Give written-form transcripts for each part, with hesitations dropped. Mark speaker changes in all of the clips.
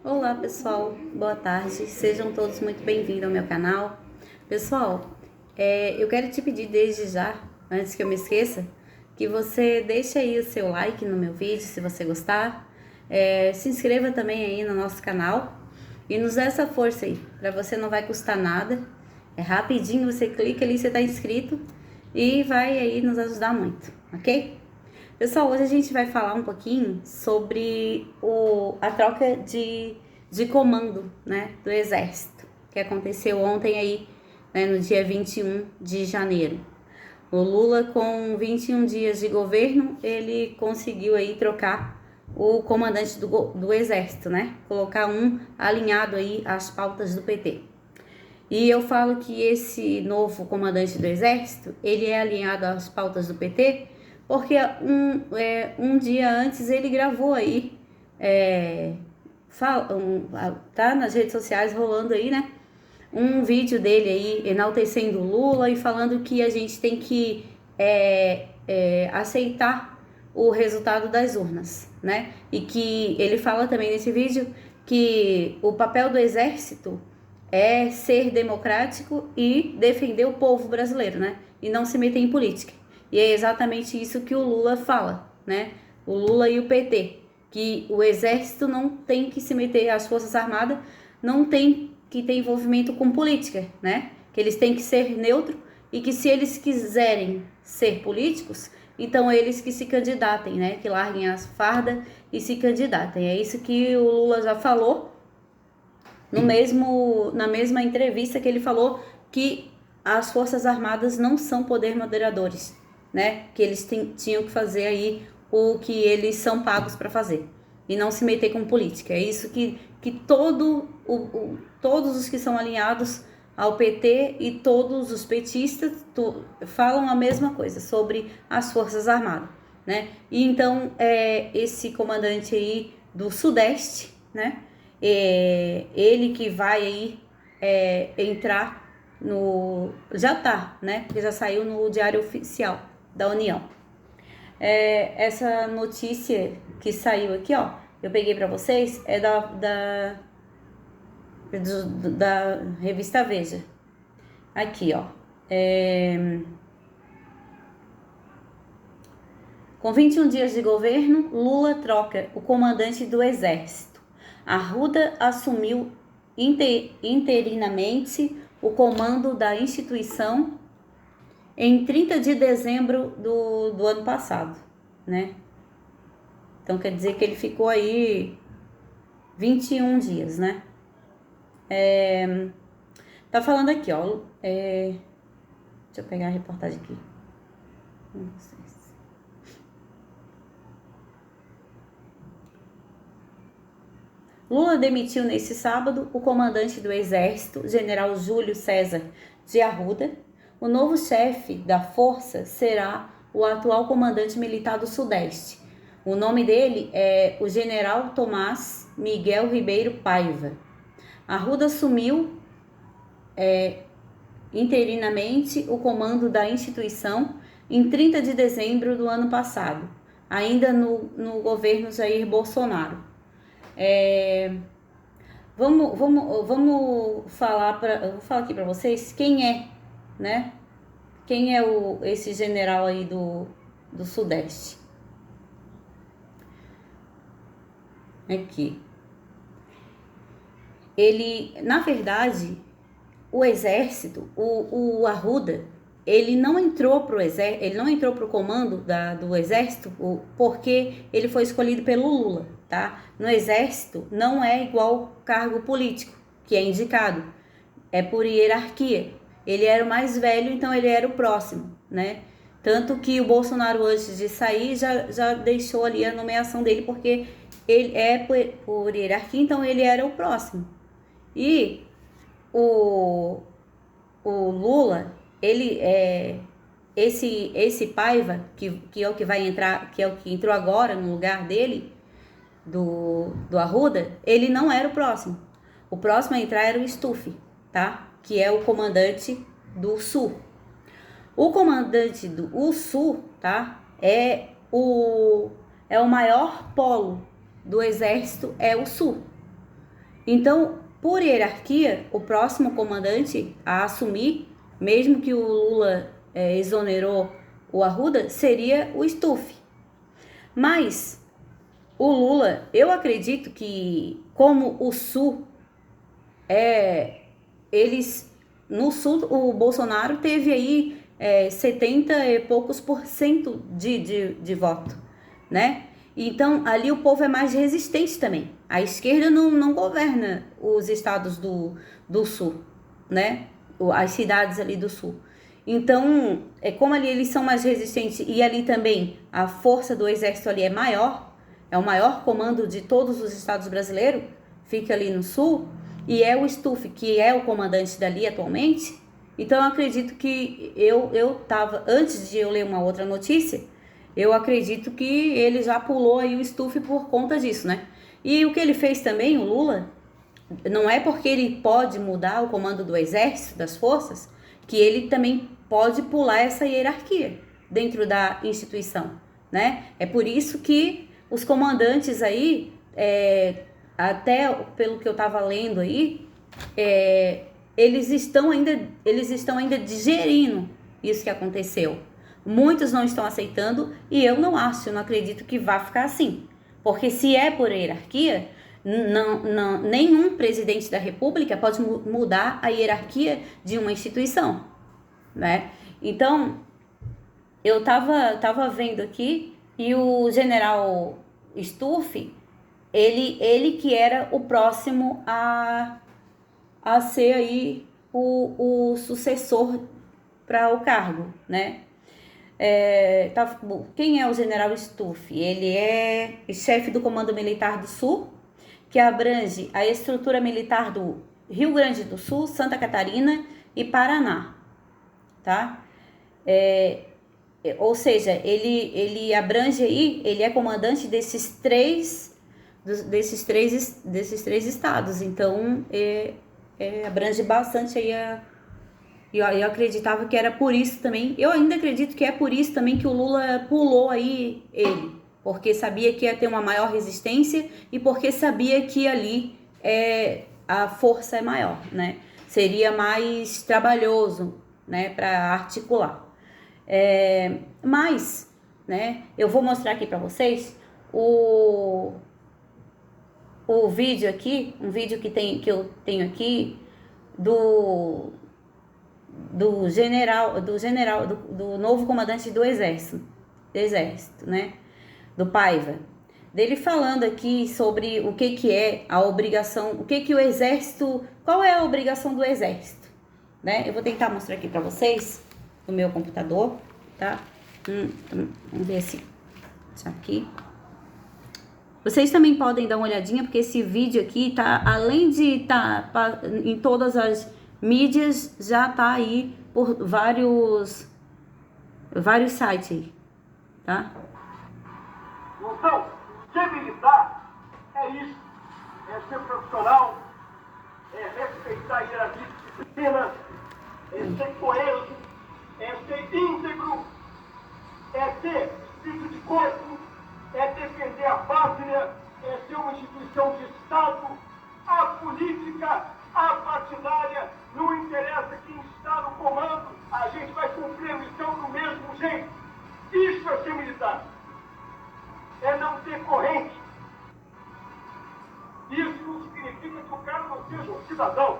Speaker 1: Olá pessoal, boa tarde, sejam todos muito bem-vindos ao meu canal. Pessoal, eu quero te pedir desde já, antes que eu me esqueça, que você deixe aí o seu like no meu vídeo, se você gostar. Se inscreva também aí no nosso canal e nos dê essa força aí, para você não vai custar nada. É rapidinho, você clica ali, você está inscrito e vai aí nos ajudar muito, ok? Pessoal, hoje a gente vai falar um pouquinho sobre a troca de comando, né, do Exército, que aconteceu ontem aí, né, no dia 21 de janeiro. O Lula, com 21 dias de governo, ele conseguiu aí trocar o comandante do Exército, né, colocar um alinhado aí às pautas do PT. E eu falo que esse novo comandante do Exército, ele é alinhado às pautas do PT, porque um dia antes ele gravou aí, tá nas redes sociais rolando aí, né? Um vídeo dele aí enaltecendo o Lula e falando que a gente tem que aceitar o resultado das urnas, né? E que ele fala também nesse vídeo que o papel do Exército é ser democrático e defender o povo brasileiro, né? E não se meter em política. E é exatamente isso que o Lula fala, né? O Lula e o PT, que o Exército não tem que se meter, as Forças Armadas não tem que ter envolvimento com política, né? Que eles têm que ser neutro e que se eles quiserem ser políticos, então eles que se candidatem, né? Que larguem as fardas e se candidatem. É isso que o Lula já falou na mesma entrevista que ele falou que as Forças Armadas não são poder moderadores, né? Que eles tinham que fazer aí o que eles são pagos para fazer e não se meter com política. É isso que todos os que são alinhados ao PT e todos os petistas falam a mesma coisa sobre as Forças Armadas, né? E então esse comandante aí do Sudeste, né? Ele que vai aí entrar já tá, né? Porque já saiu no Diário Oficial da União. Essa notícia que saiu aqui, ó, eu peguei para vocês, é da revista Veja. Aqui, ó. Com 21 dias de governo, Lula troca o comandante do Exército. Arruda assumiu interinamente o comando da instituição em 30 de dezembro do ano passado, né? Então quer dizer que ele ficou aí 21 dias, né? Tá falando aqui, ó. Deixa eu pegar a reportagem aqui. Lula demitiu nesse sábado o comandante do Exército, general Júlio César de Arruda. O novo chefe da força será o atual comandante militar do Sudeste. O nome dele é o general Tomás Miguel Ribeiro Paiva. Arruda assumiu interinamente o comando da instituição em 30 de dezembro do ano passado, ainda no governo Jair Bolsonaro. Vamos falar eu vou falar aqui para vocês quem é, né? Quem é esse general aí do Sudeste? Aqui. Ele, na verdade, o Exército, o Arruda, ele não entrou pro exército, ele não entrou pro comando do Exército porque ele foi escolhido pelo Lula, tá? No Exército não é igual cargo político, que é indicado, é por hierarquia. Ele era o mais velho, então ele era o próximo, né? Tanto que o Bolsonaro, antes de sair, já deixou ali a nomeação dele, porque ele é por hierarquia, então ele era o próximo. E o Lula, ele esse Paiva, que é o que vai entrar, que é o que entrou agora no lugar dele, do Arruda, ele não era o próximo. O próximo a entrar era o Stuff, tá? Que é o comandante do Sul. O comandante do Sul, tá? É o maior polo do Exército, é o Sul. Então, por hierarquia, o próximo comandante a assumir, mesmo que o Lula exonerou o Arruda, seria o Stuff. Mas o Lula, eu acredito que, como o Sul eles no Sul, o Bolsonaro teve aí 70 e poucos por cento de voto, né? Então, ali o povo é mais resistente também. A esquerda não governa os estados do Sul, né? As cidades ali do Sul. Então, como ali eles são mais resistentes e ali também a força do exército ali é maior, é o maior comando de todos os estados brasileiros, fica ali no Sul, e é o Stuff, que é o comandante dali atualmente. Então, eu acredito que eu tava, antes de eu ler uma outra notícia, eu acredito que ele já pulou aí o Stuff por conta disso, né? E o que ele fez também, o Lula, não é porque ele pode mudar o comando do exército, das forças, que ele também pode pular essa hierarquia dentro da instituição, né? É por isso que os comandantes aí, até pelo que eu estava lendo aí, eles estão ainda digerindo isso que aconteceu. Muitos não estão aceitando e eu não acredito que vá ficar assim. Porque se é por hierarquia, nenhum presidente da República pode mudar a hierarquia de uma instituição, né? Então, eu tava vendo aqui e o general Stuff, ele que era o próximo a ser aí o sucessor para o cargo, né? Quem é o general Stuff? Ele é chefe do Comando Militar do Sul, que abrange a estrutura militar do Rio Grande do Sul, Santa Catarina e Paraná, tá? Ou seja, ele abrange aí, ele é comandante desses três estados, então abrange bastante aí eu acreditava que era por isso também, eu ainda acredito que é por isso também que o Lula pulou aí ele, porque sabia que ia ter uma maior resistência e porque sabia que ali a força é maior, né? Seria mais trabalhoso, né, para articular. Mas, né, eu vou mostrar aqui para vocês o vídeo aqui, um vídeo que eu tenho aqui do novo comandante do exército, né, do Paiva, dele falando aqui sobre o que é a obrigação, o exército, qual é a obrigação do exército, né? Eu vou tentar mostrar aqui para vocês no meu computador, tá? Vamos ver se aqui. Vocês também podem dar uma olhadinha, porque esse vídeo aqui tá, além de estar em todas as mídias, já tá aí por vários sites aí, tá?
Speaker 2: Então, ser militar é isso, é ser profissional, é respeitar a hierarquia de disciplina, é ser coeso, é ser íntegro, é ter espírito de corpo, é defender a pátria, é ser uma instituição de Estado. A política, a partidária, não interessa quem está no comando, a gente vai cumprir a missão do mesmo jeito. Isso é ser militar. É não ter corrente. Isso não significa que o cara não seja um cidadão,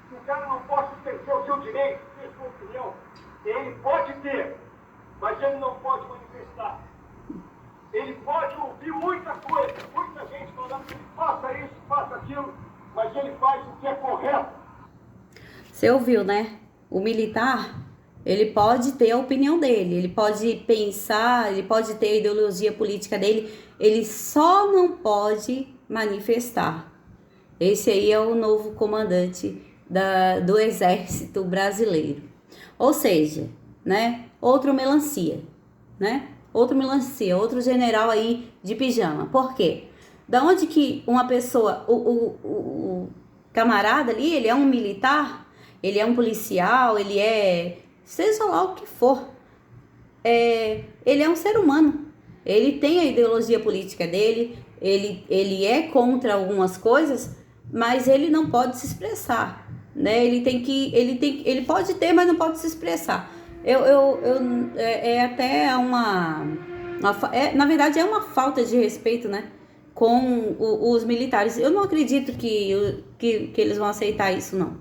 Speaker 2: que o cara não possa exercer o seu direito, ter sua opinião. Ele pode ter, mas ele não pode manifestar. Ele pode ouvir muita coisa, muita gente falando que ele faça isso, faça aquilo, mas ele faz o que é correto.
Speaker 1: Você ouviu, né? O militar, ele pode ter a opinião dele, ele pode pensar, ele pode ter a ideologia política dele, ele só não pode manifestar. Esse aí é o novo comandante do exército brasileiro. Ou seja, né? Outro melancia, né? Outro general aí de pijama. Por quê? Da onde que uma pessoa, o camarada ali, ele é um militar, ele é um policial, ele é, seja lá o que for, ele é um ser humano. Ele tem a ideologia política dele, ele é contra algumas coisas, mas ele não pode se expressar, né? Ele pode ter, mas não pode se expressar. É até na verdade é uma falta de respeito, né, com os militares. Eu não acredito que eles vão aceitar isso, não.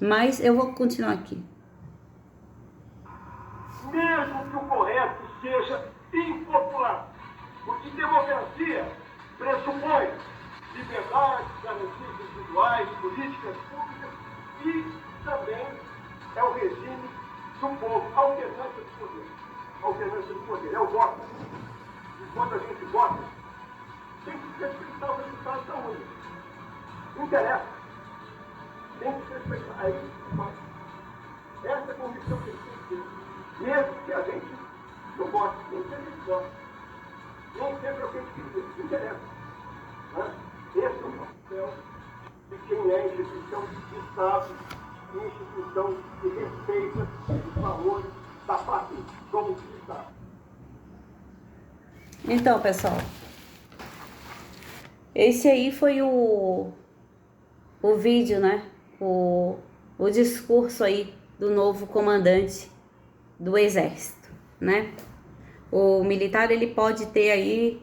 Speaker 1: Mas eu vou continuar aqui.
Speaker 2: Mesmo que o correto seja impopular, porque democracia pressupõe liberdade, garantias individuais, políticas públicas e também é o regime do povo, alternância de poder. Alternância de poder, é o voto. E quando a gente vota, tem que respeitar os resultados da urna. Não interessa. Tem que respeitar. Aí, essa é a condição que a gente tem que ter. Mesmo que a gente não vote, nem sempre a gente vota. Nem sempre é o que a gente queria. Não interessa. Né? Esse é o papel de quem é instituição de Estado, instituição que respeita os valores da pátria, como de Estado.
Speaker 1: Então, pessoal, esse aí foi o vídeo, né? O discurso aí do novo comandante do Exército, né? O militar, ele pode ter aí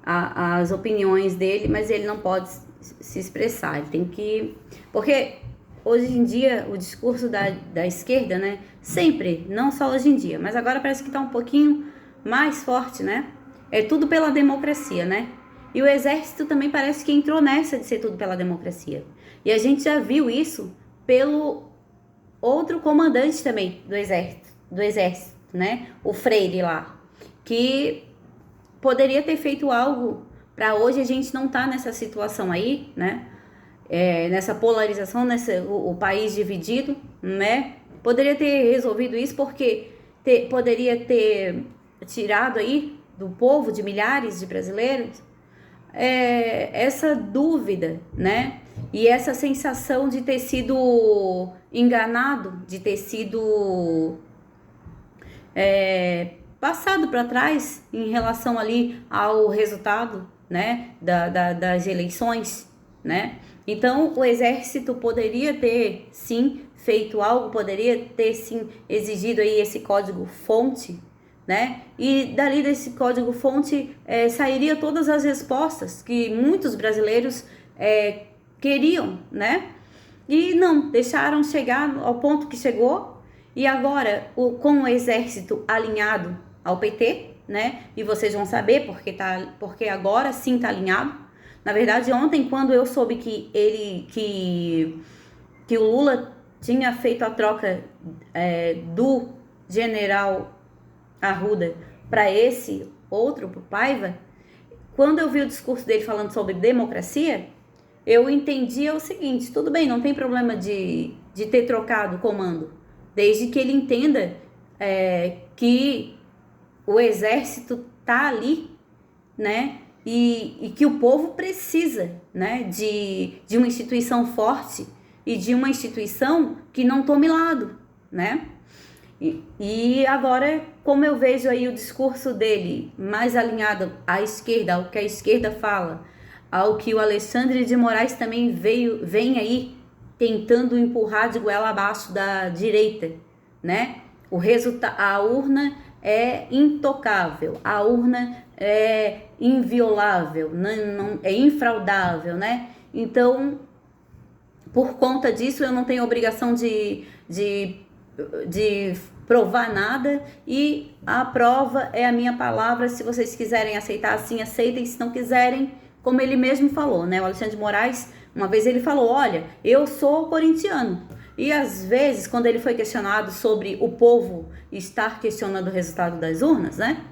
Speaker 1: as opiniões dele, mas ele não pode se expressar. Ele tem que... Porque hoje em dia o discurso da esquerda, né? Sempre, não só hoje em dia, mas agora parece que tá um pouquinho mais forte, né? É tudo pela democracia, né? E o Exército também parece que entrou nessa de ser tudo pela democracia. E a gente já viu isso pelo outro comandante também do Exército, né? O Freire lá, que poderia ter feito algo para hoje a gente não tá nessa situação aí, né? Nessa polarização, o país dividido, né? Poderia ter resolvido isso porque poderia ter tirado aí do povo, de milhares de brasileiros, essa dúvida, né? E essa sensação de ter sido enganado, de ter sido passado para trás em relação ali ao resultado, né? Das eleições, né? Então, o Exército poderia ter, sim, feito algo, poderia ter, sim, exigido aí esse código-fonte, né? E dali desse código-fonte sairia todas as respostas que muitos brasileiros queriam, né? E não, deixaram chegar ao ponto que chegou. E agora, com o Exército alinhado ao PT, né? E vocês vão saber porque agora sim tá alinhado. Na verdade, ontem, quando eu soube que o Lula tinha feito a troca do general Arruda para esse outro, pro Paiva, quando eu vi o discurso dele falando sobre democracia, eu entendia o seguinte: tudo bem, não tem problema de ter trocado o comando, desde que ele entenda que o Exército tá ali, né? E que o povo precisa, né, de uma instituição forte e de uma instituição que não tome lado, né? E agora, como eu vejo aí o discurso dele mais alinhado à esquerda, ao que a esquerda fala, ao que o Alexandre de Moraes também vem aí tentando empurrar de goela abaixo da direita, né? A urna é intocável, a urna é inviolável, não é infraudável, né? Então, por conta disso, eu não tenho obrigação de provar nada, e a prova é a minha palavra. Se vocês quiserem aceitar assim, aceitem. Se não quiserem, como ele mesmo falou, né? O Alexandre de Moraes, uma vez ele falou: olha, eu sou corintiano. E às vezes, quando ele foi questionado sobre o povo estar questionando o resultado das urnas, né?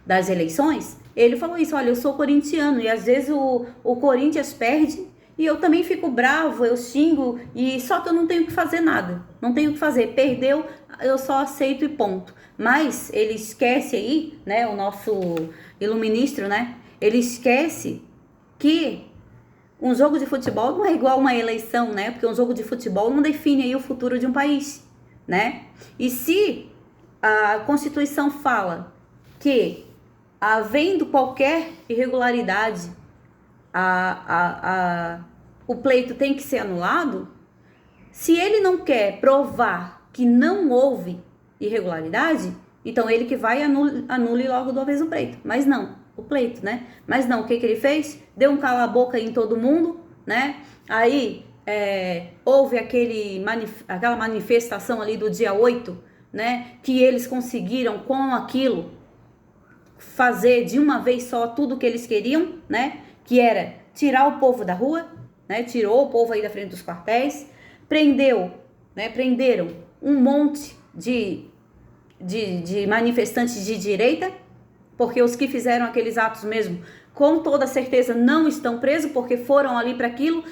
Speaker 1: Das eleições, ele falou isso: olha, eu sou corintiano, e às vezes o Corinthians perde e eu também fico bravo, eu xingo, e só que eu não tenho que fazer nada, não tenho que fazer, perdeu, eu só aceito e ponto. Mas ele esquece aí, né, o nosso iluministro, né, ele esquece que um jogo de futebol não é igual uma eleição, né, porque um jogo de futebol não define aí o futuro de um país, né, e se a Constituição fala que, havendo qualquer irregularidade o pleito tem que ser anulado, se ele não quer provar que não houve irregularidade, então ele que vai anule logo de uma vez o pleito. Mas não, o pleito, né? Mas não, o que ele fez? Deu um cala-boca em todo mundo, né? Aí houve aquela manifestação ali do dia 8, né? Que eles conseguiram com aquilo fazer de uma vez só tudo o que eles queriam, né? Que era tirar o povo da rua, né? Tirou o povo aí da frente dos quartéis, prenderam um monte de manifestantes de direita, porque os que fizeram aqueles atos mesmo, com toda certeza não estão presos, porque foram ali para aquilo,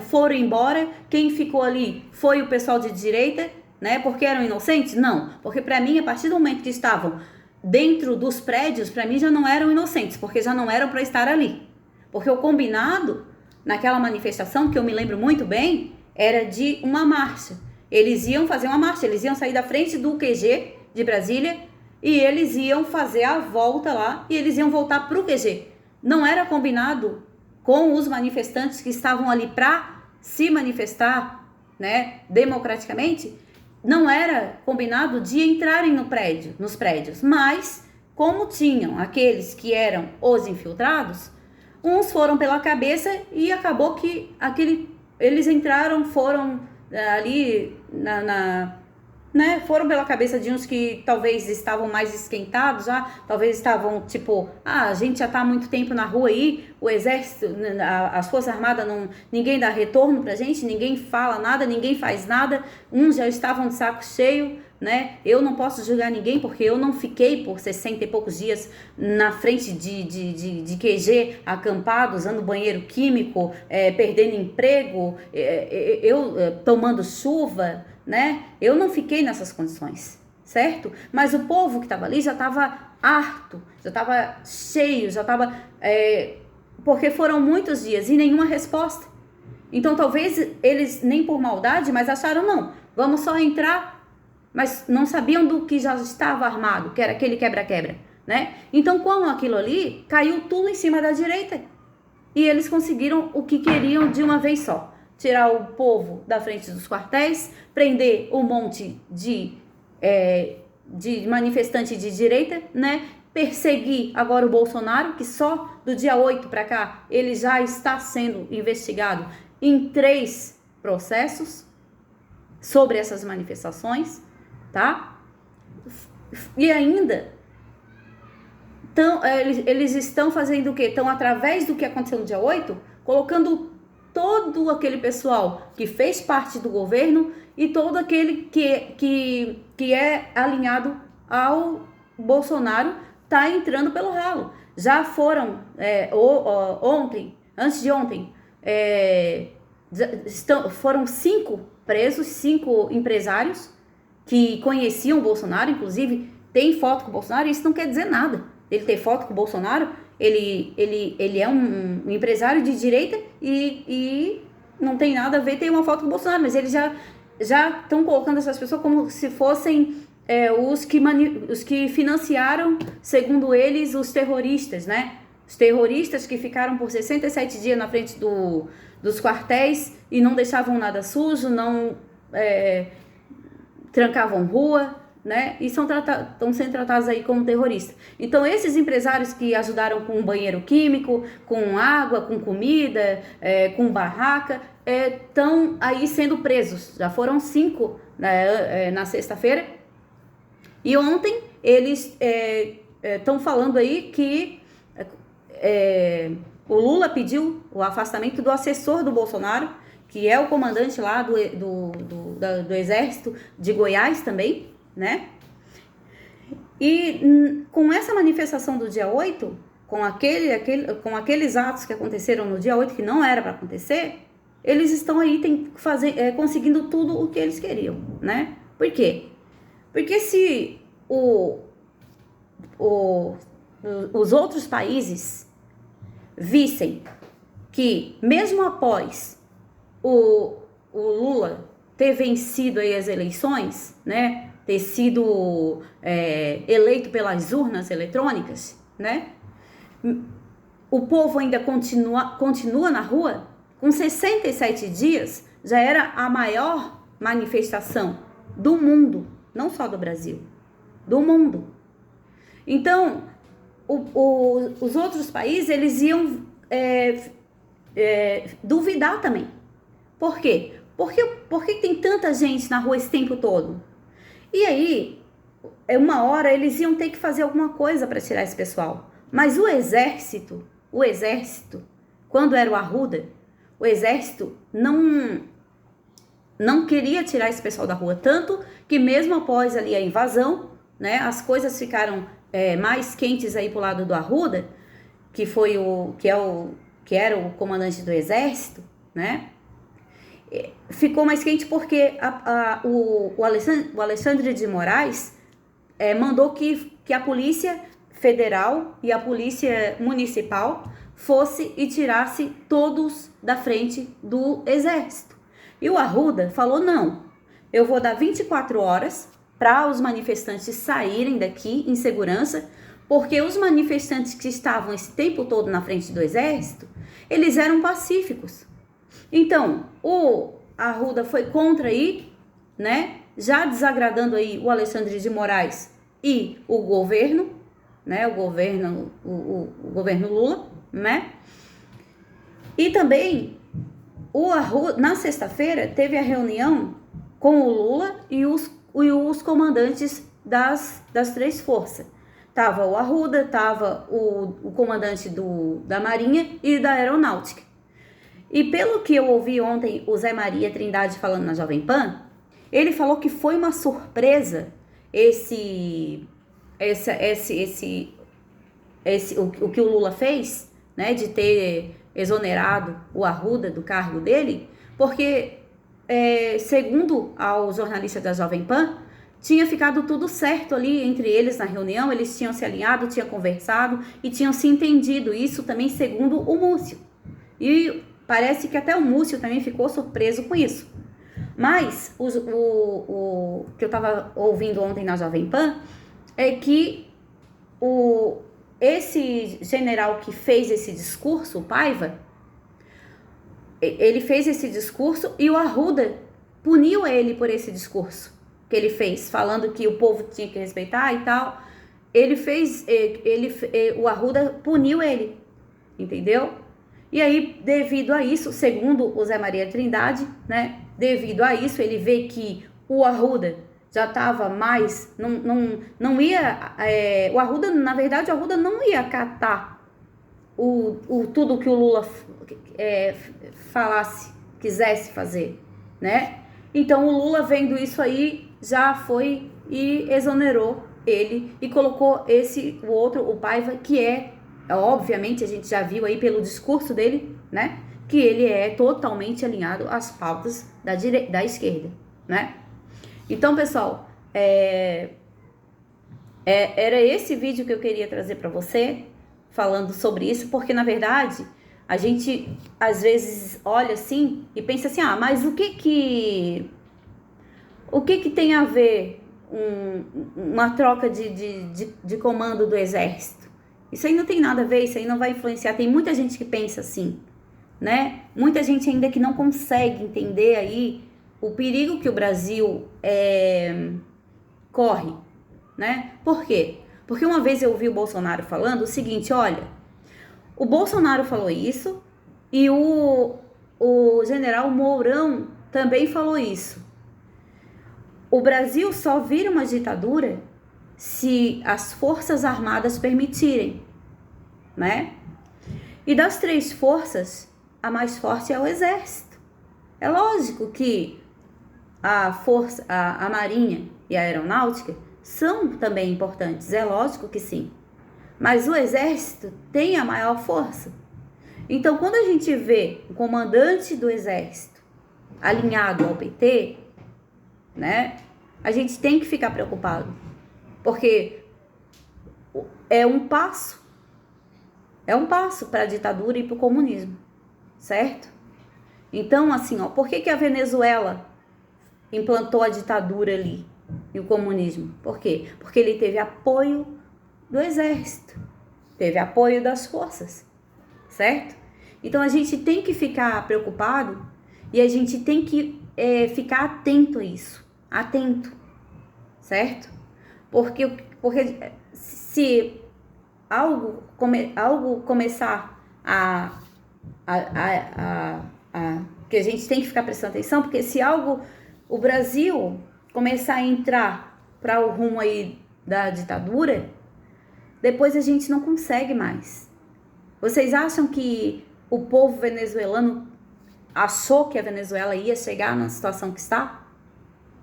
Speaker 1: foram embora. Quem ficou ali foi o pessoal de direita, né? Porque eram inocentes? Não, porque para mim, a partir do momento que estavam dentro dos prédios, para mim já não eram inocentes, porque já não eram para estar ali. Porque o combinado naquela manifestação, que eu me lembro muito bem, era de uma marcha. Eles iam fazer uma marcha, eles iam sair da frente do QG de Brasília e eles iam fazer a volta lá e eles iam voltar para o QG. Não era combinado com os manifestantes que estavam ali para se manifestar, né, democraticamente. Não era combinado de entrarem nos prédios, mas como tinham aqueles que eram os infiltrados, uns foram pela cabeça e acabou que eles entraram, foram ali né, foram pela cabeça de uns que talvez estavam mais esquentados já, talvez estavam tipo, a gente já tá há muito tempo na rua aí, o exército, as forças armadas, ninguém dá retorno pra gente, ninguém fala nada, ninguém faz nada, uns já estavam de saco cheio, né? Eu não posso julgar ninguém porque eu não fiquei por 60 e poucos dias na frente de QG, acampado, usando banheiro químico, perdendo emprego, tomando chuva, né? Eu não fiquei nessas condições, certo? Mas o povo que estava ali já estava harto, já estava cheio, já estava... porque foram muitos dias e nenhuma resposta. Então talvez eles nem por maldade, mas acharam não, vamos só entrar, mas não sabiam do que já estava armado, que era aquele quebra-quebra, né? Então com aquilo ali, caiu tudo em cima da direita. E eles conseguiram o que queriam de uma vez só. Tirar o povo da frente dos quartéis, prender um monte de manifestante de direita, né? Perseguir agora o Bolsonaro, que só do dia 8 para cá, ele já está sendo investigado em 3 processos sobre essas manifestações, tá? E ainda, eles estão fazendo o quê? Estão, através do que aconteceu no dia 8, colocando todo aquele pessoal que fez parte do governo e todo aquele que é alinhado ao Bolsonaro tá entrando pelo ralo. Já foram ontem, antes de ontem, foram 5 presos, 5 empresários que conheciam o Bolsonaro, inclusive tem foto com o Bolsonaro, e isso não quer dizer nada. Ele ter foto com o Bolsonaro, ele é um empresário de direita e não tem nada a ver ter uma foto com o Bolsonaro, mas eles já estão colocando essas pessoas como se fossem os que financiaram, segundo eles, os terroristas, né? Os terroristas que ficaram por 67 dias na frente dos quartéis e não deixavam nada sujo, não trancavam rua, né? E estão sendo tratados aí como terroristas. Então, esses empresários que ajudaram com banheiro químico, com água, com comida, com barraca, estão aí sendo presos. Já foram 5 na sexta-feira. E ontem eles estão falando aí que o Lula pediu o afastamento do assessor do Bolsonaro, que é o comandante lá do Exército de Goiás também, né? E com essa manifestação do dia 8, com aqueles atos que aconteceram no dia 8, que não era para acontecer, eles estão aí conseguindo tudo o que eles queriam, né? Por quê? Porque se os outros países vissem que mesmo após o Lula ter vencido aí as eleições, né, ter sido eleito pelas urnas eletrônicas, né, o povo ainda continua na rua. Com 67 dias, já era a maior manifestação do mundo, não só do Brasil, do mundo. Então, os outros países, eles iam duvidar também. Por quê? Por que tem tanta gente na rua esse tempo todo? E aí, uma hora, eles iam ter que fazer alguma coisa para tirar esse pessoal. Mas o exército, quando era o Arruda, o exército não queria tirar esse pessoal da rua, tanto que mesmo após ali a invasão, né, as coisas ficaram mais quentes aí pro lado do Arruda, que era o comandante do exército, né? Ficou mais quente porque o Alexandre de Moraes mandou que a polícia federal e a polícia municipal fosse e tirasse todos da frente do exército. E o Arruda falou, não, eu vou dar 24 horas para os manifestantes saírem daqui em segurança, porque os manifestantes que estavam esse tempo todo na frente do exército, eles eram pacíficos. Então, o Arruda foi contra aí, né, já desagradando aí o Alexandre de Moraes e o governo, né, o governo Lula, né? E também o Arruda, na sexta-feira, teve a reunião com o Lula e os comandantes das três forças. Tava o Arruda, tava o comandante da Marinha e da Aeronáutica. E pelo que eu ouvi ontem o Zé Maria Trindade falando na Jovem Pan, ele falou que foi uma surpresa o que o Lula fez, né, de ter exonerado o Arruda do cargo dele, porque, segundo ao jornalista da Jovem Pan, tinha ficado tudo certo ali entre eles na reunião, eles tinham se alinhado, tinham conversado e tinham se entendido, isso também segundo o Múcio. E parece que até o Múcio também ficou surpreso com isso. Mas o que eu estava ouvindo ontem na Jovem Pan é que esse general que fez esse discurso, o Paiva, ele fez esse discurso e o Arruda puniu ele por esse discurso que ele fez, falando que o povo tinha que respeitar e tal. O Arruda puniu ele, entendeu? E aí, devido a isso, segundo o Zé Maria Trindade, né, devido a isso, ele vê que o Arruda já estava mais, não ia, o Arruda, na verdade, o Arruda não ia acatar tudo que o Lula falasse, quisesse fazer, né? Então, o Lula, vendo isso aí, já foi e exonerou ele e colocou o outro, o Paiva, que obviamente, a gente já viu aí pelo discurso dele, né? Que ele é totalmente alinhado às pautas da esquerda, né? Então, pessoal, era esse vídeo que eu queria trazer para você, falando sobre isso, porque, na verdade, a gente, às vezes, olha assim e pensa assim, mas o que tem a ver uma troca de comando do exército? Isso aí não tem nada a ver, isso aí não vai influenciar. Tem muita gente que pensa assim, né? Muita gente ainda que não consegue entender aí o perigo que o Brasil corre, né? Por quê? Porque uma vez eu ouvi o Bolsonaro falando o seguinte, olha, o Bolsonaro falou isso e o general Mourão também falou isso. O Brasil só vira uma ditadura se as Forças Armadas permitirem, né? E das três forças, a mais forte é o Exército. É lógico que a Marinha e a Aeronáutica são também importantes, é lógico que sim. Mas o Exército tem a maior força. Então, quando a gente vê o comandante do Exército alinhado ao PT, né, a gente tem que ficar preocupado. Porque é um passo para a ditadura e para o comunismo, certo? Então, assim, por que a Venezuela implantou a ditadura ali e o comunismo? Por quê? Porque ele teve apoio do exército, teve apoio das forças, certo? Então a gente tem que ficar preocupado e a gente tem que ficar atento a isso, atento, certo? Porque se algo começar que a gente tem que ficar prestando atenção, porque se o Brasil começar a entrar para o rumo aí da ditadura, depois a gente não consegue mais. Vocês acham que o povo venezuelano achou que a Venezuela ia chegar na situação que está?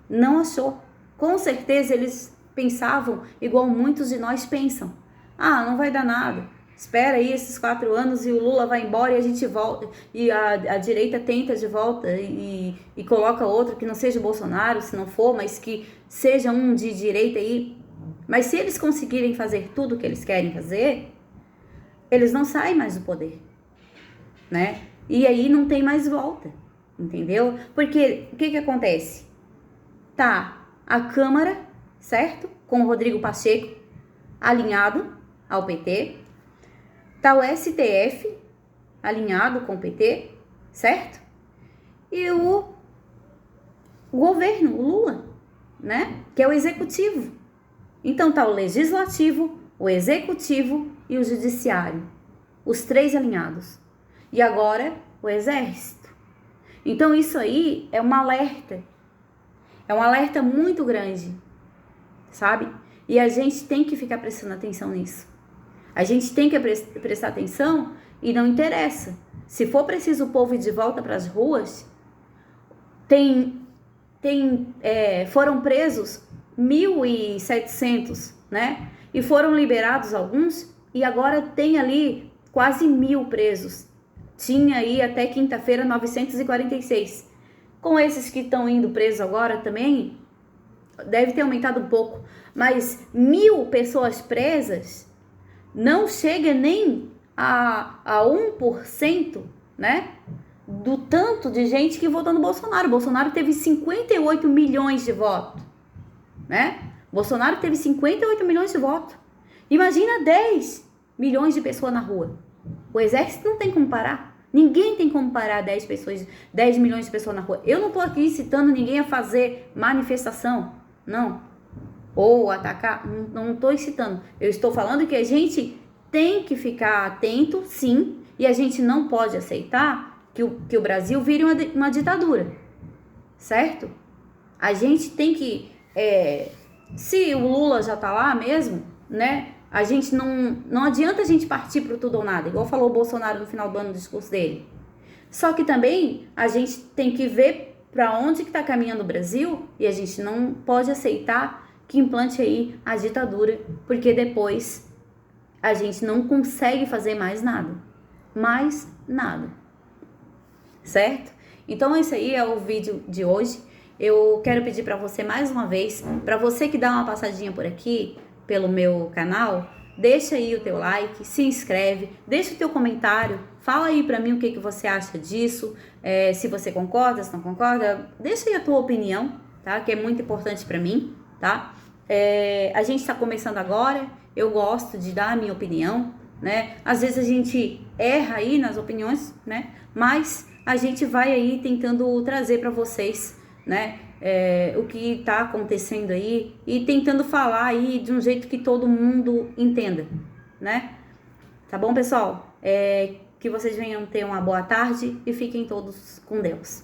Speaker 1: Não achou. Com certeza eles pensavam igual muitos de nós pensam. Ah, não vai dar nada. Espera aí esses 4 anos e o Lula vai embora e a gente volta. E a direita tenta de volta e coloca outro que não seja o Bolsonaro, se não for, mas que seja um de direita aí. Mas se eles conseguirem fazer tudo o que eles querem fazer, eles não saem mais do poder, né? E aí não tem mais volta, entendeu? Porque o que acontece? Tá a Câmara, certo? Com o Rodrigo Pacheco alinhado ao PT. Tá o STF alinhado com o PT, certo? E o governo, o Lula, né? Que é o executivo. Então tá o legislativo, o executivo e o judiciário. Os 3 alinhados. E agora o exército. Então isso aí é um alerta. É um alerta muito grande, sabe? E a gente tem que ficar prestando atenção nisso. A gente tem que prestar atenção e não interessa. Se for preciso o povo ir de volta para as ruas, foram presos 1.700, né? E foram liberados alguns e agora tem ali quase 1.000 presos. Tinha aí até quinta-feira 946. Com esses que estão indo presos agora também, deve ter aumentado um pouco. Mas 1.000 pessoas presas não chega nem a 1%, né? Do tanto de gente que votou no Bolsonaro. O Bolsonaro teve 58 milhões de votos, né? Bolsonaro teve 58 milhões de votos. Imagina 10 milhões de pessoas na rua. O exército não tem como parar. Ninguém tem como parar 10 milhões de pessoas na rua. Eu não tô aqui citando ninguém a fazer manifestação, não. Ou atacar, não tô incitando. Eu estou falando que a gente tem que ficar atento, sim, e a gente não pode aceitar que o Brasil vire uma ditadura, certo? A gente tem que, se o Lula já tá lá mesmo, né? A gente não adianta a gente partir pro tudo ou nada, igual falou o Bolsonaro no final do ano no discurso dele. Só que também a gente tem que ver para onde que tá caminhando o Brasil e a gente não pode aceitar que implante aí a ditadura, porque depois a gente não consegue fazer mais nada. Mais nada. Certo? Então esse aí é o vídeo de hoje. Eu quero pedir para você mais uma vez, para você que dá uma passadinha por aqui, pelo meu canal, deixa aí o teu like, se inscreve, deixa o teu comentário, fala aí pra mim o que você acha disso, se você concorda, se não concorda, deixa aí a tua opinião, tá? Que é muito importante pra mim, tá? A gente tá começando agora, eu gosto de dar a minha opinião, né? Às vezes a gente erra aí nas opiniões, né? Mas a gente vai aí tentando trazer pra vocês, né? O que está acontecendo aí e tentando falar aí de um jeito que todo mundo entenda, né? Tá bom, pessoal? Que vocês venham ter uma boa tarde e fiquem todos com Deus.